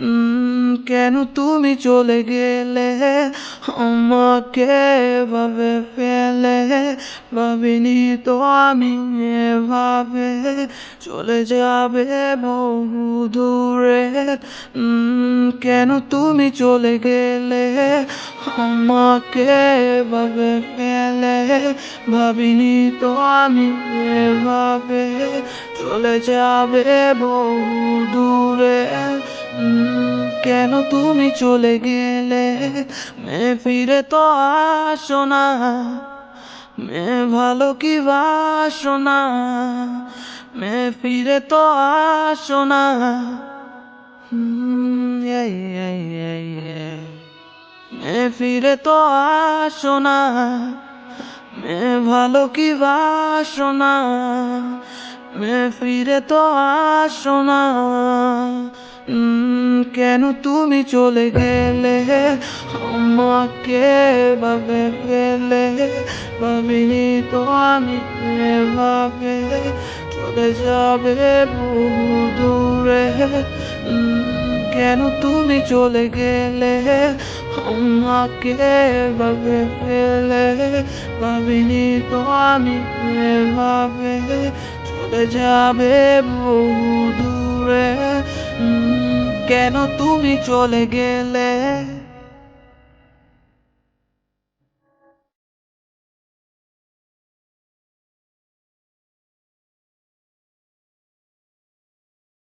কেন তুমি চলে গেলে আমাকে এভাবে ফেলে? ভাবিনি তো আমি এভাবে চলে যাবে বহু দূরে। কেন তুমি চলে গেলে আমাকে এভাবে ফেলে? ভাবিনি তো আমি এভাবে চলে যাবে বহু দূরে। কেন তুমি চলে গেলে? ফিরে তো আসো না, ভালো কি বাসো না। ফিরে তো আসো না। yeah, yeah, yeah, yeah. ফিরে তো আসো না, ভালো কি বাসো না। ফিরে তো আসো না। কেন তুমি চলে গেলে আমাকে এভাবে ফেলে? ভাবিনি তো আমি এভাবে চলে যাবে বহু দূরে। কেন তুমি চলে গেলে আমাকে এভাবে ফেলে? ভাবিনি তো আমি এভাবে চলে যাবে বহু দূরে। কেন তুমি চলে গেলে?